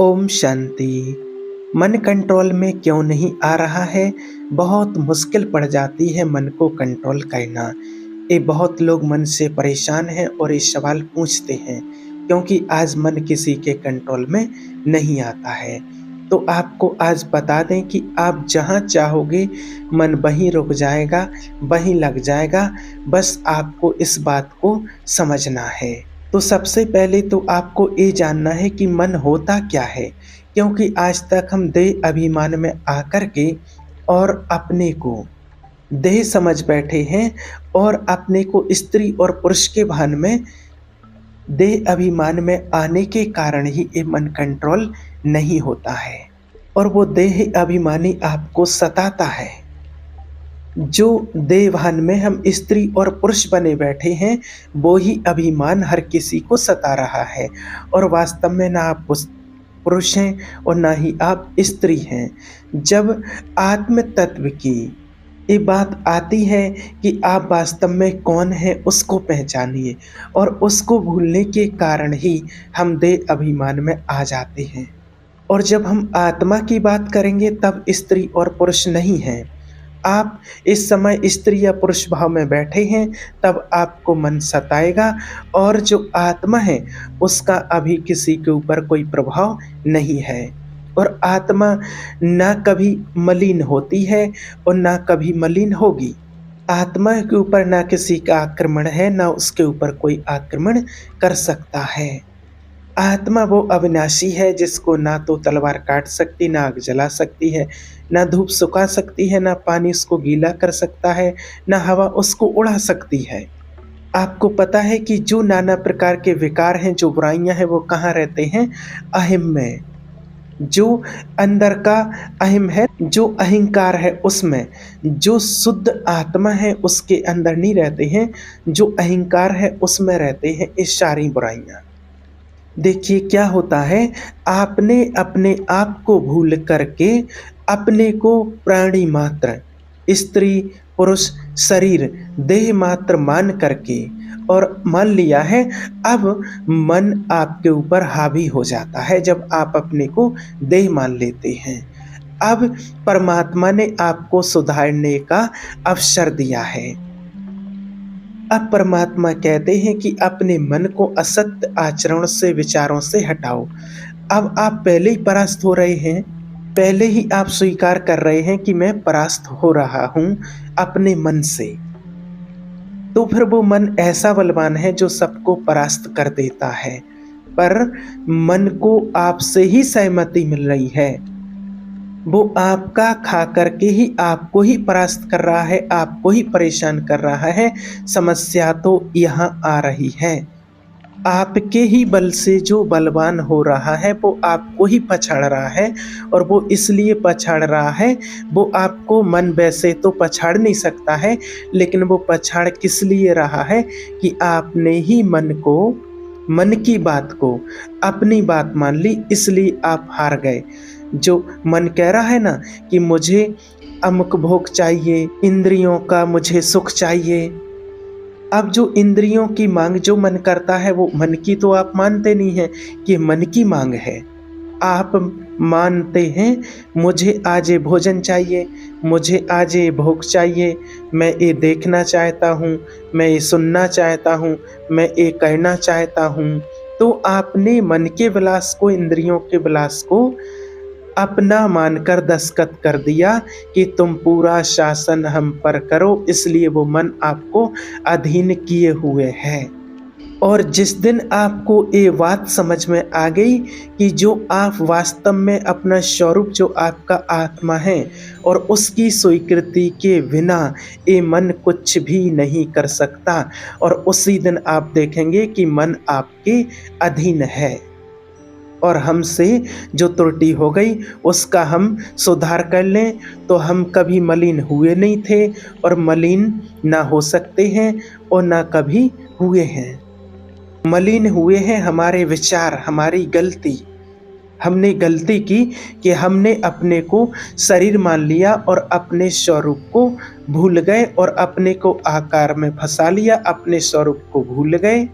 ओम शांति। मन कंट्रोल में क्यों नहीं आ रहा है? बहुत मुश्किल पड़ जाती है मन को कंट्रोल करना। ये बहुत लोग मन से परेशान हैं और ये सवाल पूछते हैं क्योंकि आज मन किसी के कंट्रोल में नहीं आता है। तो आपको आज बता दें कि आप जहाँ चाहोगे मन वहीं रुक जाएगा, वहीं लग जाएगा। बस आपको इस बात को समझना है। तो सबसे पहले तो आपको ये जानना है कि मन होता क्या है, क्योंकि आज तक हम देह अभिमान में आकर के और अपने को देह समझ बैठे हैं और अपने को स्त्री और पुरुष के भान में देह अभिमान में आने के कारण ही ये मन कंट्रोल नहीं होता है और वो देह अभिमानी आपको सताता है। जो देवान में हम स्त्री और पुरुष बने बैठे हैं वो ही अभिमान हर किसी को सता रहा है और वास्तव में ना आप पुरुष हैं और ना ही आप स्त्री हैं। जब आत्म तत्व की ये बात आती है कि आप वास्तव में कौन हैं उसको पहचानिए और उसको भूलने के कारण ही हम देह अभिमान में आ जाते हैं। और जब हम आत्मा की बात करेंगे तब स्त्री और पुरुष नहीं हैं। आप इस समय स्त्री या पुरुष भाव में बैठे हैं तब आपको मन सताएगा और जो आत्मा है उसका अभी किसी के ऊपर कोई प्रभाव नहीं है और आत्मा ना कभी मलिन होती है और ना कभी मलिन होगी। आत्मा के ऊपर ना किसी का आक्रमण है, ना उसके ऊपर कोई आक्रमण कर सकता है। आत्मा वो अविनाशी है जिसको ना तो तलवार काट सकती, ना आग जला सकती है, ना धूप सुखा सकती है, ना पानी उसको गीला कर सकता है, ना हवा उसको उड़ा सकती है। आपको पता है कि जो नाना प्रकार के विकार हैं, जो बुराइयां हैं, वो कहाँ रहते हैं? अहम में। जो अंदर का अहम है, जो अहंकार है उसमें। जो शुद्ध आत्मा है उसके अंदर नहीं रहते हैं, जो अहंकार है उसमें रहते हैं ये सारी बुराइयां। देखिए क्या होता है, आपने अपने आप को भूल करके अपने को प्राणी मात्र, स्त्री पुरुष शरीर देह मात्र मान करके और मान लिया है। अब मन आपके ऊपर हावी हो जाता है जब आप अपने को देह मान लेते हैं। अब परमात्मा ने आपको सुधारने का अवसर दिया है। अब परमात्मा कहते हैं कि अपने मन को असत्य आचरण से, विचारों से हटाओ। अब आप पहले ही परास्त हो रहे हैं, पहले ही आप स्वीकार कर रहे हैं कि मैं परास्त हो रहा हूं अपने मन से। तो फिर वो मन ऐसा बलवान है जो सबको परास्त कर देता है, पर मन को आपसे ही सहमति मिल रही है। वो आपका खा करके ही आपको ही परास्त कर रहा है, आपको ही परेशान कर रहा है। समस्या तो यहाँ आ रही है, आपके ही बल से जो बलवान हो रहा है वो आपको ही पछाड़ रहा है और वो इसलिए पछाड़ रहा है। वो आपको मन वैसे तो पछाड़ नहीं सकता है, लेकिन वो पछाड़ किस लिए रहा है कि आपने ही मन की बात को अपनी बात मान ली, इसलिए आप हार गए। जो मन कह रहा है ना कि मुझे अमुक भोग चाहिए, इंद्रियों का मुझे सुख चाहिए। अब जो इंद्रियों की मांग जो मन करता है वो मन की तो आप मानते नहीं हैं कि मन की मांग है। आप मानते हैं मुझे आज ये भोजन चाहिए, मुझे आज ये भोग चाहिए, मैं ये देखना चाहता हूँ, मैं ये सुनना चाहता हूँ, मैं ये करना चाहता हूँ। तो आपने मन के विलास को, इंद्रियों के विलास को अपना मानकर दस्तखत कर दिया कि तुम पूरा शासन हम पर करो, इसलिए वो मन आपको अधीन किए हुए है। और जिस दिन आपको ये बात समझ में आ गई कि जो आप वास्तव में अपना स्वरूप, जो आपका आत्मा है और उसकी स्वीकृति के बिना ये मन कुछ भी नहीं कर सकता, और उसी दिन आप देखेंगे कि मन आपके अधीन है और हमसे जो त्रुटि हो गई उसका हम सुधार कर लें तो हम कभी मलिन हुए नहीं थे और मलिन ना हो सकते हैं और ना कभी हुए हैं। मलिन हुए हैं हमारे विचार, हमारी गलती। हमने गलती की कि हमने अपने को शरीर मान लिया और अपने स्वरूप को भूल गए और अपने को आकार में फंसा लिया, अपने स्वरूप को भूल गए।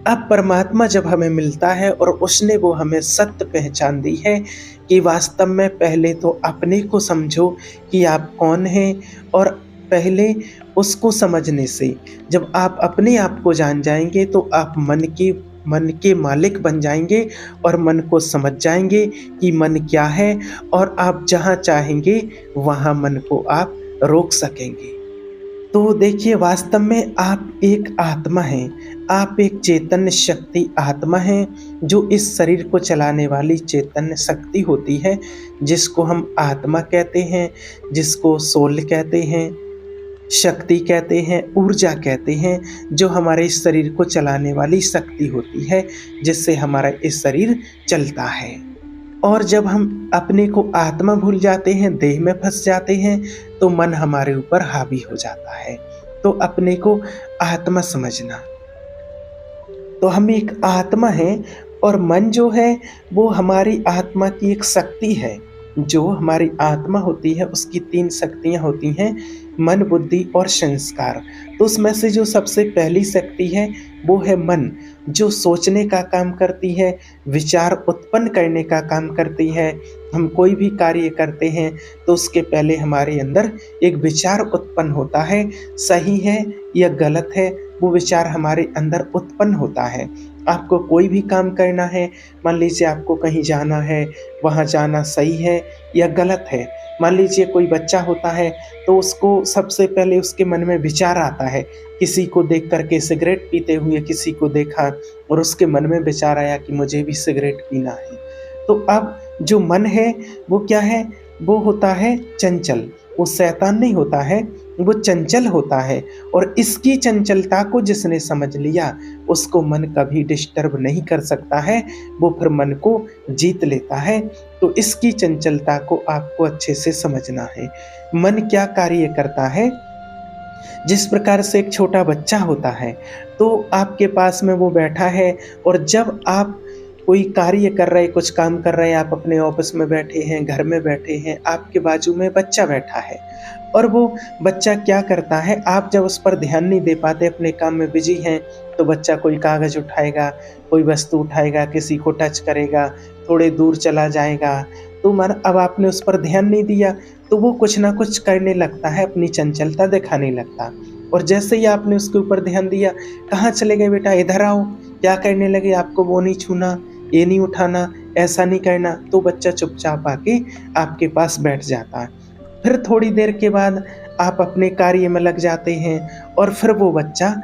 अब परमात्मा जब हमें मिलता है और उसने वो हमें सत्य पहचान दी है कि वास्तव में पहले तो अपने को समझो कि आप कौन हैं, और पहले उसको समझने से जब आप अपने आप को जान जाएँगे तो आप मन के मालिक बन जाएँगे और मन को समझ जाएँगे कि मन क्या है, और आप जहाँ चाहेंगे वहाँ मन को आप रोक सकेंगे। तो देखिए, वास्तव में आप एक आत्मा हैं, आप एक चैतन्य शक्ति आत्मा हैं, जो इस शरीर को चलाने वाली चैतन्य शक्ति होती है, जिसको हम आत्मा कहते हैं, जिसको सोल कहते हैं, शक्ति कहते हैं, ऊर्जा कहते हैं, जो हमारे इस शरीर को चलाने वाली शक्ति होती है, जिससे हमारा इस शरीर चलता है। और जब हम अपने को आत्मा भूल जाते हैं, देह में फँस जाते हैं, तो मन हमारे ऊपर हावी हो जाता है। तो अपने को आत्मा समझना। तो हम एक आत्मा हैं, और मन जो है वो हमारी आत्मा की एक शक्ति है। जो हमारी आत्मा होती है उसकी 3 शक्तियाँ होती हैं, मन, बुद्धि और संस्कार। तो उसमें से जो सबसे पहली शक्ति है वो है मन, जो सोचने का काम करती है, विचार उत्पन्न करने का काम करती है। हम कोई भी कार्य करते हैं तो उसके पहले हमारे अंदर एक विचार उत्पन्न होता है, सही है या गलत है, वो विचार हमारे अंदर उत्पन्न होता है। आपको कोई भी काम करना है, मान लीजिए आपको कहीं जाना है, वहाँ जाना सही है या गलत है। मान लीजिए कोई बच्चा होता है तो उसको सबसे पहले उसके मन में विचार आता है। किसी को देख कर के सिगरेट पीते हुए किसी को देखा और उसके मन में विचार आया कि मुझे भी सिगरेट पीना है। तो अब जो मन है वो क्या है? वो होता है चंचल। वो शैतान नहीं होता है, वो चंचल होता है, और इसकी चंचलता को जिसने समझ लिया उसको मन कभी डिस्टर्ब नहीं कर सकता है, वो फिर मन को जीत लेता है। तो इसकी चंचलता को आपको अच्छे से समझना है। मन क्या कार्य करता है? जिस प्रकार से एक छोटा बच्चा होता है, तो आपके पास में वो बैठा है, और जब आप कोई कार्य कर रहे, कुछ काम कर रहे हैं, आप अपने ऑफिस में बैठे हैं, घर में बैठे हैं, आपके बाजू में बच्चा बैठा है, और वो बच्चा क्या करता है, आप जब उस पर ध्यान नहीं दे पाते, अपने काम में बिजी हैं, तो बच्चा कोई कागज़ उठाएगा, कोई वस्तु उठाएगा, किसी को टच करेगा, थोड़े दूर चला जाएगा। तो अब आपने उस पर ध्यान नहीं दिया, तो वो कुछ ना कुछ करने लगता है, अपनी चंचलता दिखाने लगता। और जैसे ही आपने उसके ऊपर ध्यान दिया, कहाँ चले गए बेटा, इधर आओ, क्या करने लगे, आपको वो नहीं छूना, ये नहीं उठाना, ऐसा नहीं करना, तो बच्चा चुपचाप आके आपके पास बैठ जाता है। फिर थोड़ी देर के बाद आप अपने कार्य में लग जाते हैं, और फिर वो बच्चा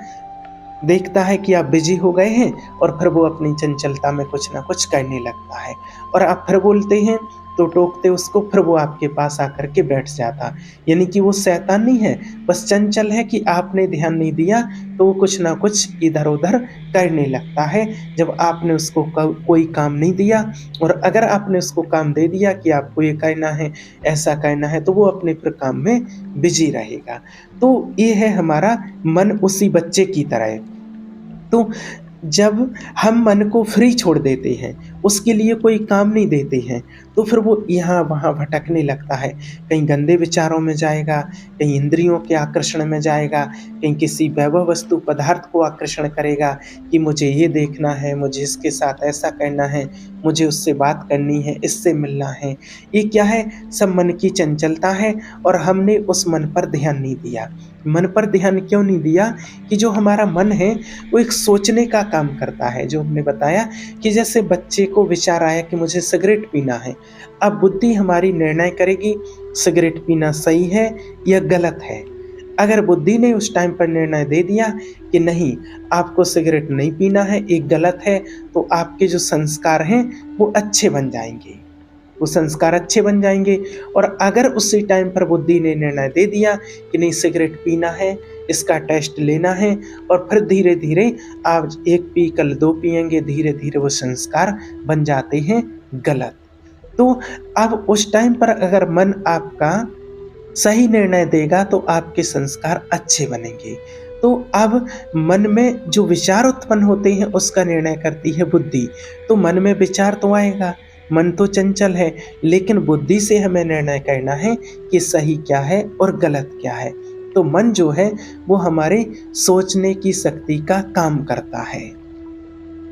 देखता है कि आप बिजी हो गए हैं, और फिर वो अपनी चंचलता में कुछ ना कुछ करने लगता है, और आप फिर बोलते हैं तो टोकते उसको, फिर वो आपके पास आकर के बैठ जाता। यानी कि वो शैतान नहीं है, बस चंचल है कि आपने ध्यान नहीं दिया, तो वो कुछ ना कुछ इधर-उधर करने लगता है। जब आपने उसको कोई काम नहीं दिया, और अगर आपने उसको काम दे दिया कि आपको ये करना है, ऐसा करना है, तो वो अपने फिर काम में बिजी रहेगा। तो ये है हमारा मन, उसी बच्चे की तरह। तो जब हम मन को फ्री छोड़ देते हैं, उसके लिए कोई काम नहीं देते हैं, तो फिर वो यहाँ-वहाँ भटकने लगता है। कहीं गंदे विचारों में जाएगा, कहीं इंद्रियों के आकर्षण में जाएगा, कहीं किसी वैभव वस्तु पदार्थ को आकर्षण करेगा कि मुझे ये देखना है, मुझे इसके साथ ऐसा करना है, मुझे उससे बात करनी है, इससे मिलना है। ये क्या है? सब मन की चंचलता है, और हमने उस मन पर ध्यान नहीं दिया। मन पर ध्यान क्यों नहीं दिया? कि जो हमारा मन है वो एक सोचने का काम करता है। जो हमने बताया कि जैसे बच्चे को विचार आया कि मुझे सिगरेट पीना है, अब बुद्धि हमारी निर्णय करेगी सिगरेट पीना सही है या गलत है। अगर बुद्धि ने उस टाइम पर निर्णय दे दिया कि नहीं, आपको सिगरेट नहीं पीना है, ये गलत है, तो आपके जो संस्कार हैं वो अच्छे बन जाएंगे, वो संस्कार अच्छे बन जाएंगे। और अगर उसी टाइम पर बुद्धि ने निर्णय दे दिया कि नहीं, सिगरेट पीना है, इसका टेस्ट लेना है, और फिर धीरे धीरे आज 1 पी, कल 2 पिएंगे, धीरे धीरे वो संस्कार बन जाते हैं गलत। तो अब उस टाइम पर अगर मन आपका सही निर्णय देगा तो आपके संस्कार अच्छे बनेंगे। तो अब मन में जो विचार उत्पन्न होते हैं उसका निर्णय करती है बुद्धि। तो मन में विचार तो आएगा, मन तो चंचल है, लेकिन बुद्धि से हमें निर्णय करना है कि सही क्या है और गलत क्या है। तो मन जो है वो हमारे सोचने की शक्ति का काम करता है।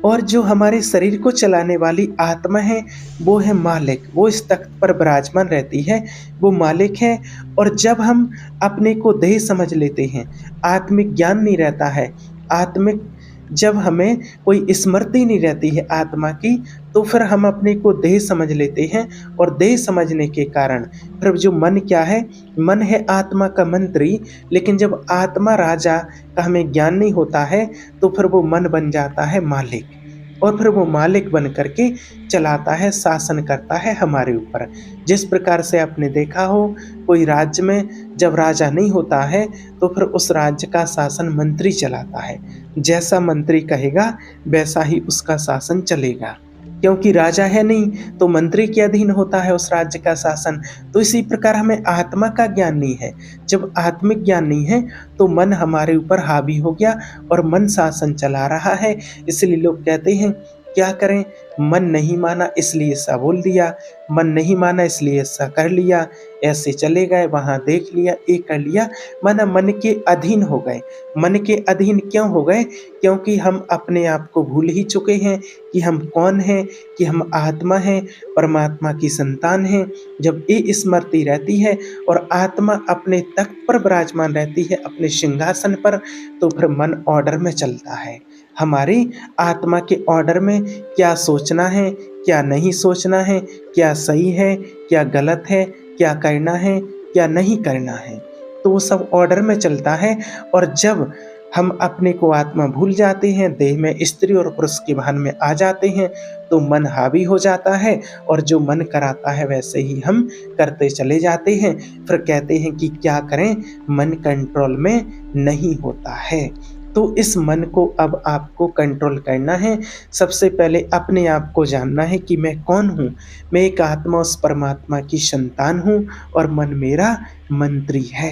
और जो हमारे शरीर को चलाने वाली आत्मा है, वो है मालिक। वो इस तख्त पर विराजमान रहती है, वो मालिक है। और जब हम अपने को देह समझ लेते हैं, आत्मिक ज्ञान नहीं रहता है, आत्मिक जब हमें कोई स्मृति नहीं रहती है आत्मा की, तो फिर हम अपने को देह समझ लेते हैं। और देह समझने के कारण फिर जो मन क्या है, मन है आत्मा का मंत्री। लेकिन जब आत्मा राजा का हमें ज्ञान नहीं होता है, तो फिर वो मन बन जाता है मालिक। और फिर वो मालिक बन करके चलाता है, शासन करता है हमारे ऊपर। जिस प्रकार से आपने देखा हो, कोई राज्य में जब राजा नहीं होता है, तो फिर उस राज्य का शासन मंत्री चलाता है। जैसा मंत्री कहेगा वैसा ही उसका शासन चलेगा, क्योंकि राजा है नहीं तो मंत्री के अधीन होता है उस राज्य का शासन। तो इसी प्रकार हमें आत्मा का ज्ञान नहीं है। जब आत्मिक ज्ञान नहीं है, तो मन हमारे ऊपर हावी हो गया और मन शासन चला रहा है। इसलिए लोग कहते हैं क्या करें, मन नहीं माना इसलिए ऐसा बोल दिया, मन नहीं माना इसलिए ऐसा कर लिया, ऐसे चले गए, वहां देख लिया, ये कर लिया। माना मन के अधीन हो गए। मन के अधीन क्यों हो गए? क्योंकि हम अपने आप को भूल ही चुके हैं कि हम कौन हैं, कि हम आत्मा हैं, परमात्मा की संतान हैं। जब ये स्मृति रहती है और आत्मा अपने तख्त पर विराजमान रहती है, अपने सिंहासन पर, तो फिर मन ऑर्डर में चलता है। हमारी आत्मा के ऑर्डर में क्या सोचना है, क्या नहीं सोचना है, क्या सही है, क्या गलत है, क्या करना है, क्या नहीं करना है, तो वो सब ऑर्डर में चलता है। और जब हम अपने को आत्मा भूल जाते हैं, देह में स्त्री और पुरुष के भान में आ जाते हैं, तो मन हावी हो जाता है। और जो मन कराता है वैसे ही हम करते चले जाते हैं। फिर कहते हैं कि क्या करें, मन कंट्रोल में नहीं होता है। तो इस मन को अब आपको कंट्रोल करना है। सबसे पहले अपने आप को जानना है कि मैं कौन हूँ। मैं एक आत्मा उस परमात्मा की संतान हूँ और मन मेरा मंत्री है।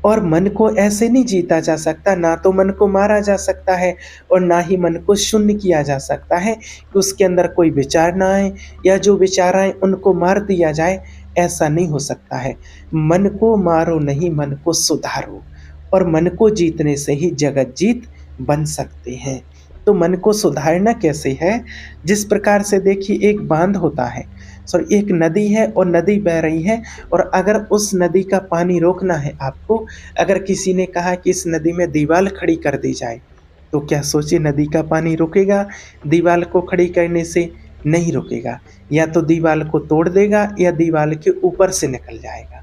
और मन को ऐसे नहीं जीता जा सकता, ना तो मन को मारा जा सकता है और ना ही मन को शून्य किया जा सकता है कि उसके अंदर कोई विचार ना आए, या जो विचार आए उनको मार दिया जाए। ऐसा नहीं हो सकता है। मन को मारो नहीं, मन को सुधारो। और मन को जीतने से ही जगत जीत बन सकते हैं। तो मन को सुधारना कैसे है? जिस प्रकार से देखिए, एक बांध होता है, सॉरी एक नदी है और नदी बह रही है, और अगर उस नदी का पानी रोकना है आपको, अगर किसी ने कहा कि इस नदी में दीवार खड़ी कर दी जाए, तो क्या सोचिए नदी का पानी रुकेगा? दीवार को खड़ी करने से नहीं रुकेगा। या तो दीवार को तोड़ देगा या दीवार के ऊपर से निकल जाएगा।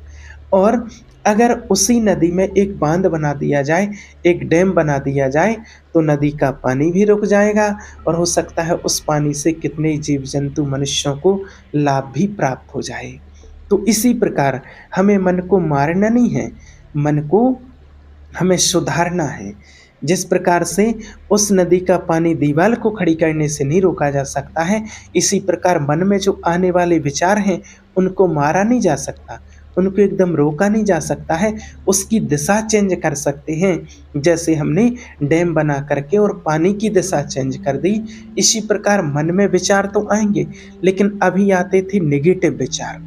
और अगर उसी नदी में एक बांध बना दिया जाए, एक डैम बना दिया जाए, तो नदी का पानी भी रुक जाएगा और हो सकता है उस पानी से कितने जीव जंतु मनुष्यों को लाभ भी प्राप्त हो जाए। तो इसी प्रकार हमें मन को मारना नहीं है, मन को हमें सुधारना है। जिस प्रकार से उस नदी का पानी दीवार को खड़ी करने से नहीं रोका जा सकता है, इसी प्रकार मन में जो आने वाले विचार हैं उनको मारा नहीं जा सकता, उनको एकदम रोका नहीं जा सकता है। उसकी दिशा चेंज कर सकते हैं। जैसे हमने डैम बना करके और पानी की दिशा चेंज कर दी, इसी प्रकार मन में विचार तो आएंगे, लेकिन अभी आते थे नेगेटिव विचार,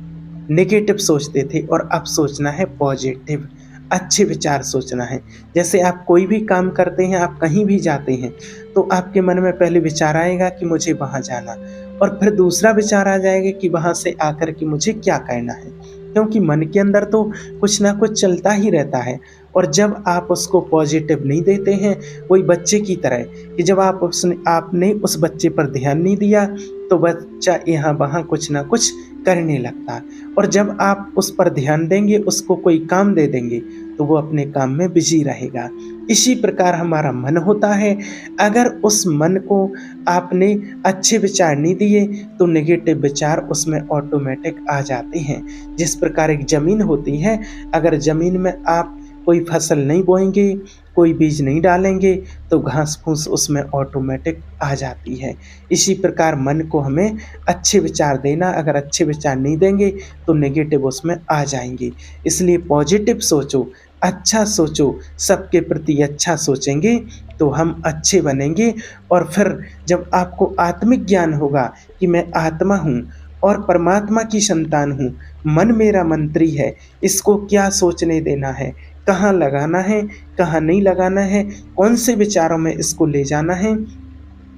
नेगेटिव सोचते थे, और अब सोचना है पॉजिटिव, अच्छे विचार सोचना है। जैसे आप कोई भी काम करते हैं, आप कहीं भी जाते हैं, तो आपके मन में पहले विचार आएगा कि मुझे वहाँ जाना, और फिर दूसरा विचार आ जाएगा कि वहाँ से आकर के मुझे क्या करना है। क्योंकि मन के अंदर तो कुछ ना कुछ चलता ही रहता है। और जब आप उसको पॉजिटिव नहीं देते हैं, वही बच्चे की तरह कि जब आपने उस बच्चे पर ध्यान नहीं दिया, तो बच्चा यहाँ वहाँ कुछ ना कुछ करने लगता है। और जब आप उस पर ध्यान देंगे, उसको कोई काम दे देंगे, तो वो अपने काम में बिजी रहेगा। इसी प्रकार हमारा मन होता है। अगर उस मन को आपने अच्छे विचार नहीं दिए, तो नेगेटिव विचार उसमें ऑटोमेटिक आ जाते हैं। जिस प्रकार एक ज़मीन होती है, अगर ज़मीन में आप कोई फसल नहीं बोएंगे, कोई बीज नहीं डालेंगे, तो घास फूस उसमें ऑटोमेटिक आ जाती है। इसी प्रकार मन को हमें अच्छे विचार देना, अगर अच्छे विचार नहीं देंगे तो नेगेटिव उसमें आ जाएंगे। इसलिए पॉजिटिव सोचो, अच्छा सोचो, सबके प्रति अच्छा सोचेंगे तो हम अच्छे बनेंगे। और फिर जब आपको आत्मिक ज्ञान होगा कि मैं आत्मा हूँ और परमात्मा की संतान हूँ, मन मेरा मंत्री है, इसको क्या सोचने देना है, कहाँ लगाना है, कहाँ नहीं लगाना है, कौन से विचारों में इसको ले जाना है,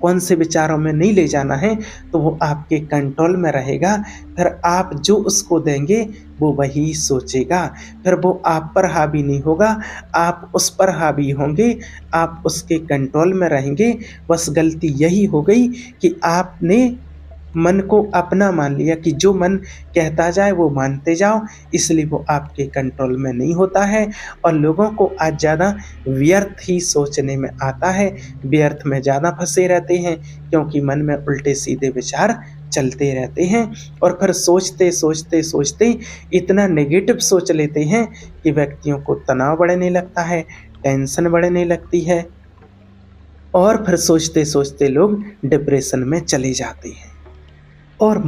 कौन से विचारों में नहीं ले जाना है, तो वो आपके कंट्रोल में रहेगा। फिर आप जो उसको देंगे वो वही सोचेगा, फिर वो आप पर हावी नहीं होगा, आप उस पर हावी होंगे, आप उसके कंट्रोल में रहेंगे। बस गलती यही हो गई कि आपने मन को अपना मान लिया कि जो मन कहता जाए वो मानते जाओ, इसलिए वो आपके कंट्रोल में नहीं होता है। और लोगों को आज ज़्यादा व्यर्थ ही सोचने में आता है, व्यर्थ में ज़्यादा फंसे रहते हैं, क्योंकि मन में उल्टे सीधे विचार चलते रहते हैं। और फिर सोचते सोचते सोचते इतना नेगेटिव सोच लेते हैं कि व्यक्तियों को तनाव बढ़ने लगता है, टेंशन बढ़ने लगती है, और फिर सोचते सोचते लोग डिप्रेशन में चले जाते हैं। और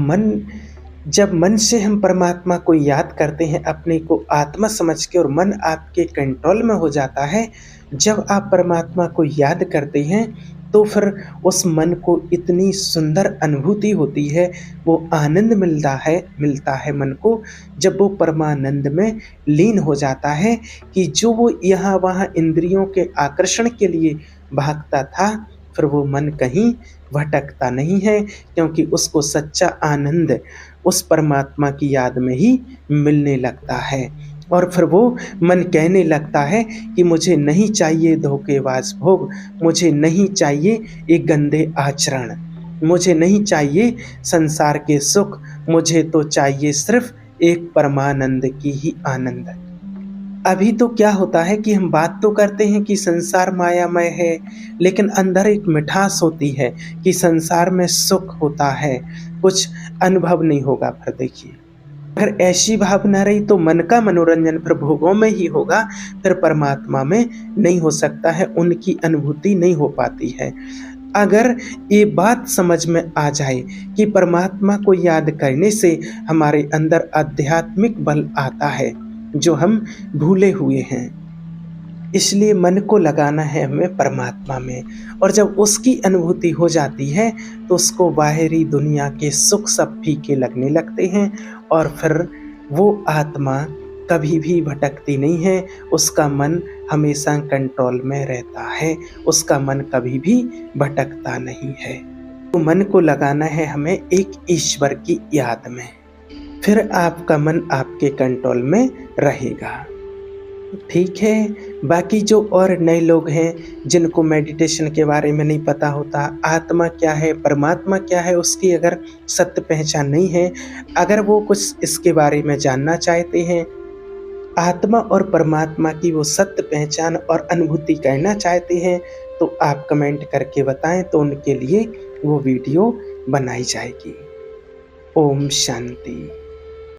जब मन से हम परमात्मा को याद करते हैं, अपने को आत्मा समझ के, और मन आपके कंट्रोल में हो जाता है, जब आप परमात्मा को याद करते हैं तो फिर उस मन को इतनी सुंदर अनुभूति होती है, वो आनंद मिलता है मन को, जब वो परमानंद में लीन हो जाता है कि जो वो यहाँ वहाँ इंद्रियों के आकर्षण के लिए भागता था, फिर वो मन कहीं भटकता नहीं है, क्योंकि उसको सच्चा आनंद उस परमात्मा की याद में ही मिलने लगता है। और फिर वो मन कहने लगता है कि मुझे नहीं चाहिए धोखेबाज भोग, मुझे नहीं चाहिए ये गंदे आचरण, मुझे नहीं चाहिए संसार के सुख, मुझे तो चाहिए सिर्फ एक परमानंद की ही आनंद। अभी तो क्या होता है कि हम बात तो करते हैं कि संसार मायामय है, लेकिन अंदर एक मिठास होती है कि संसार में सुख होता है, कुछ अनुभव नहीं होगा। फिर देखिए, अगर ऐसी भावना रही तो मन का मनोरंजन फिर भोगों में ही होगा, फिर परमात्मा में नहीं हो सकता है, उनकी अनुभूति नहीं हो पाती है। अगर ये बात समझ में आ जाए कि परमात्मा को याद करने से हमारे अंदर आध्यात्मिक बल आता है जो हम भूले हुए हैं, इसलिए मन को लगाना है हमें परमात्मा में। और जब उसकी अनुभूति हो जाती है तो उसको बाहरी दुनिया के सुख सब फीके लगने लगते हैं, और फिर वो आत्मा कभी भी भटकती नहीं है, उसका मन हमेशा कंट्रोल में रहता है, उसका मन कभी भी भटकता नहीं है। तो मन को लगाना है हमें एक ईश्वर की याद में, फिर आपका मन आपके कंट्रोल में रहेगा। ठीक है। बाकी जो और नए लोग हैं जिनको मेडिटेशन के बारे में नहीं पता होता, आत्मा क्या है, परमात्मा क्या है, उसकी अगर सत्य पहचान नहीं है, अगर वो कुछ इसके बारे में जानना चाहते हैं, आत्मा और परमात्मा की वो सत्य पहचान और अनुभूति करना चाहते हैं, तो आप कमेंट करके बताएं, तो उनके लिए वो वीडियो बनाई जाएगी। ओम शांति।